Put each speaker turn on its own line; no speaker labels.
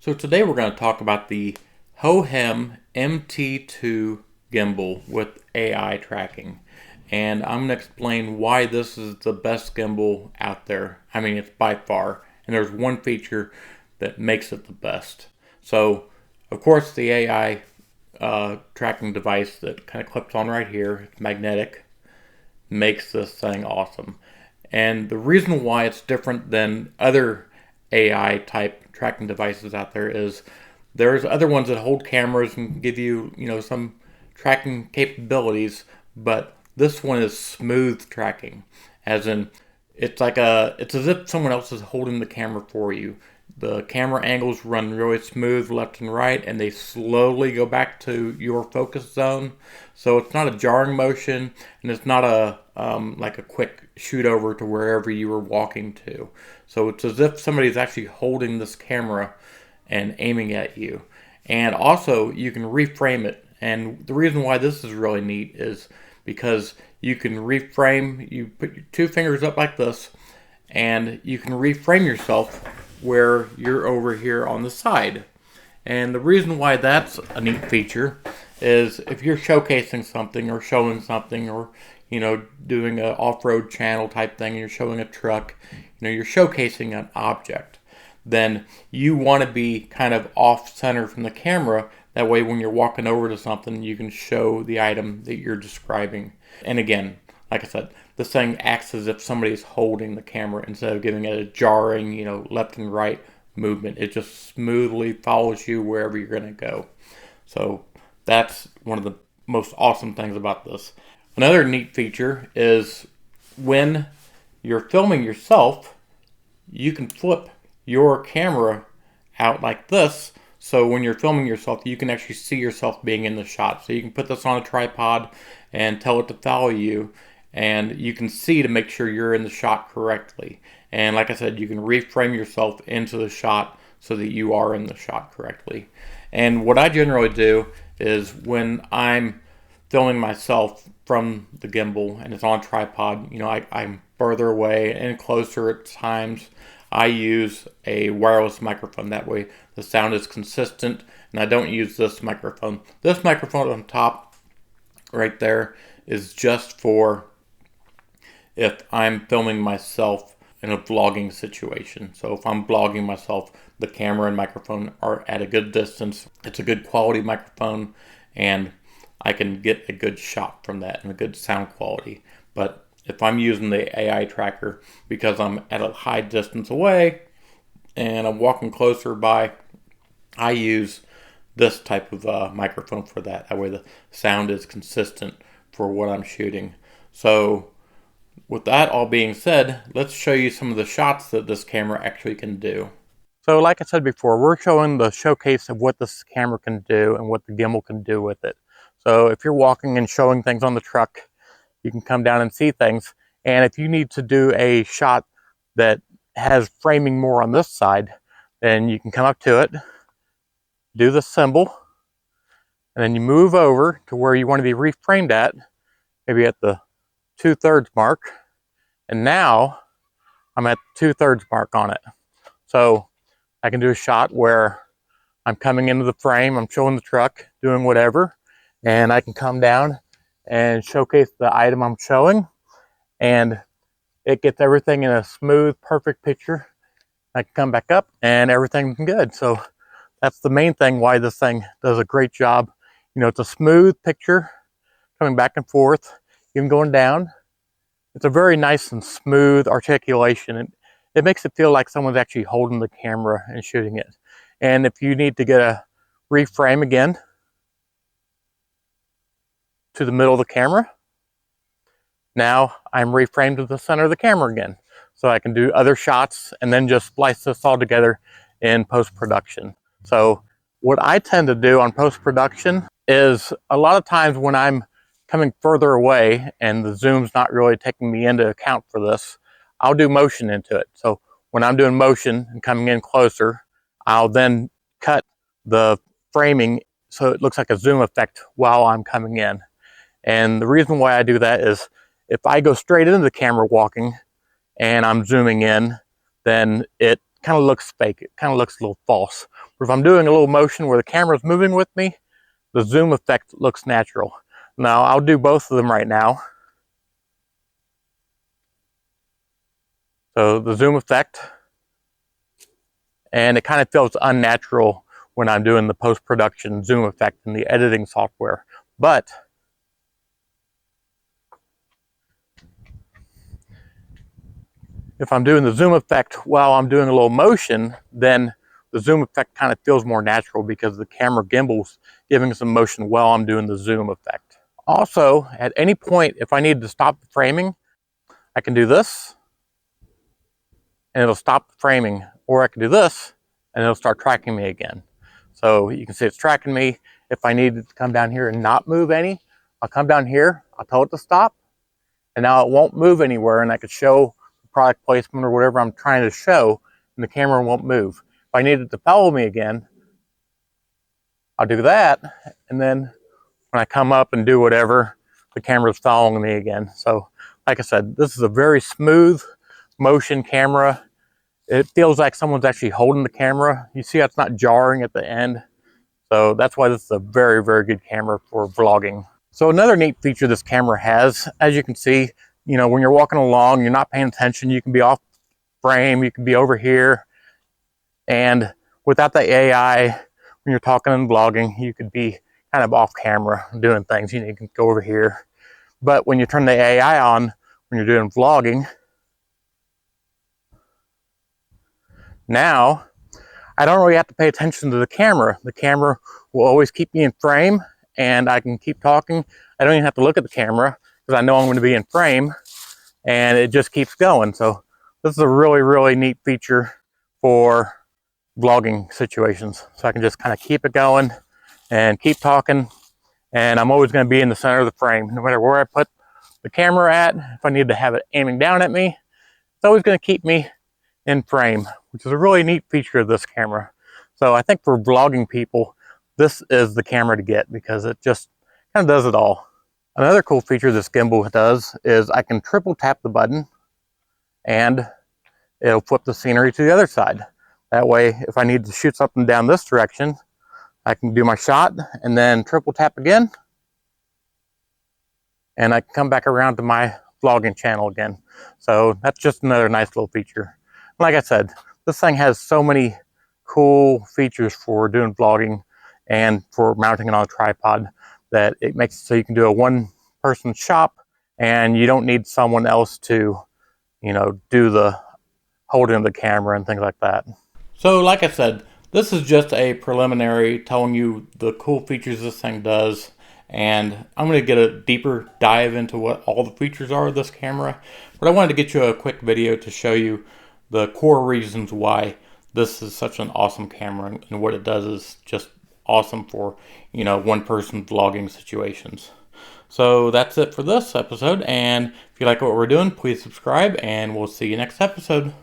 So today we're going to talk about the Hohem mt2 gimbal with AI tracking. And I'm going to explain why this is the best gimbal out there. I mean, it's by far. And there's one feature that makes it the best. So, of course, the AI tracking device that kind of clips on right here, it's magnetic, makes this thing awesome. And the reason why it's different than other AI type tracking devices out there is there's other ones that hold cameras and give you, some tracking capabilities, but this one is smooth tracking, as in it's as if someone else is holding the camera for you. The camera angles run really smooth left and right, and they slowly go back to your focus zone. So it's not a jarring motion, and it's not a like a quick shoot over to wherever you were walking to. So it's as if somebody's actually holding this camera and aiming at you. And also, you can reframe it. And the reason why this is really neat is because you can reframe. You put your two fingers up like this, and you can reframe yourself where you're over here on the side. And the reason why that's a neat feature is if you're showcasing something or showing something, or doing an off-road channel type thing, and you're showing a truck, you're showcasing an object, then you want to be kind of off center from the camera. That way when you're walking over to something, you can show the item that you're describing. And again, like I said, this thing acts as if somebody's holding the camera instead of giving it a jarring, left and right movement. It just smoothly follows you wherever you're going to go. So that's one of the most awesome things about this. Another neat feature is when you're filming yourself, you can flip your camera out like this. So when you're filming yourself, you can actually see yourself being in the shot. So you can put this on a tripod and tell it to follow you, and you can see to make sure you're in the shot correctly. And like I said, you can reframe yourself into the shot so that you are in the shot correctly. And what I generally do is when I'm filming myself from the gimbal and it's on a tripod, I'm further away and closer at times, I use a wireless microphone. That way the sound is consistent, and I don't use this microphone. This microphone on top right there is just for if I'm filming myself in a vlogging situation. So if I'm vlogging myself, the camera and microphone are at a good distance. It's a good quality microphone, and I can get a good shot from that and a good sound quality. But if I'm using the AI tracker because I'm at a high distance away and I'm walking closer by, I use this type of microphone for that. That way the sound is consistent for what I'm shooting. So with that all being said, let's show you some of the shots that this camera actually can do. So like I said before, we're showing the showcase of what this camera can do and what the gimbal can do with it. So if you're walking and showing things on the truck, you can come down and see things. And if you need to do a shot that has framing more on this side, then you can come up to it, do the symbol, and then you move over to where you want to be reframed at, maybe at the 2/3 mark. And now I'm at the 2/3 mark on it. So I can do a shot where I'm coming into the frame, I'm showing the truck, doing whatever, and I can come down and showcase the item I'm showing, and it gets everything in a smooth, perfect picture. I can come back up and everything's good. So that's the main thing why this thing does a great job. It's a smooth picture coming back and forth, even going down. It's a very nice and smooth articulation, and it makes it feel like someone's actually holding the camera and shooting it. And if you need to get a reframe again to the middle of the camera, now I'm reframed to the center of the camera again. So I can do other shots and then just splice this all together in post-production. So what I tend to do on post-production is a lot of times when I'm coming further away and the zoom's not really taking me into account for this, I'll do motion into it. So when I'm doing motion and coming in closer, I'll then cut the framing so it looks like a zoom effect while I'm coming in. And the reason why I do that is if I go straight into the camera walking and I'm zooming in, then it kind of looks fake. It kind of looks a little false.
But if I'm doing a little motion where the camera's moving with me, the zoom effect looks natural. Now I'll do both of them right now. So the zoom effect, and it kind of feels unnatural when I'm doing the post-production zoom effect in the editing software. But if I'm doing the zoom effect while I'm doing a little motion, then the zoom effect kind of feels more natural because the camera gimbal's giving some motion while I'm doing the zoom effect. Also, at any point, if I need to stop the framing, I can do this, and it'll stop the framing, or I can do this, and it'll start tracking me again. So you can see it's tracking me. If I need to come down here and not move any, I'll come down here, I'll tell it to stop, and now it won't move anywhere, and I could show product placement or whatever I'm trying to show, and the camera won't move. If I need it to follow me again, I'll do that, and then when I come up and do whatever, the camera's following me again. So like I said, this is a very smooth motion camera. It feels like someone's actually holding the camera. You see how it's not jarring at the end. So that's why this is a very, very good camera for vlogging. So another neat feature this camera has, as you can see, you know, when you're walking along, you're not paying attention, you can be off frame, you can be over here. And without the AI, when you're talking and vlogging, you could be kind of off camera doing things. You know, you can go over here. But when you turn the AI on, when you're doing vlogging, now I don't really have to pay attention to the camera. The camera will always keep me in frame, and I can keep talking. I don't even have to look at the camera because I know I'm going to be in frame, and it just keeps going. So this is a really, really neat feature for vlogging situations. So I can just kind of keep it going and keep talking, and I'm always going to be in the center of the frame. No matter where I put the camera at, if I need to have it aiming down at me, it's always going to keep me in frame, which is a really neat feature of this camera. So I think for vlogging people, this is the camera to get because it just kind of does it all. Another cool feature this gimbal does is I can triple tap the button and it'll flip the scenery to the other side. That way, if I need to shoot something down this direction, I can do my shot and then triple tap again, and I can come back around to my vlogging channel again. So that's just another nice little feature. Like I said, this thing has so many cool features for doing vlogging and for mounting it on a tripod that it makes it so you can do a one-person shop and you don't need someone else to, you know, do the holding of the camera and things like that.
So like I said, this is just a preliminary telling you the cool features this thing does, and I'm going to get a deeper dive into what all the features are of this camera, but I wanted to get you a quick video to show you the core reasons why this is such an awesome camera, and what it does is just awesome for, you know, one-person vlogging situations. So that's it for this episode, and if you like what we're doing, please subscribe, and we'll see you next episode.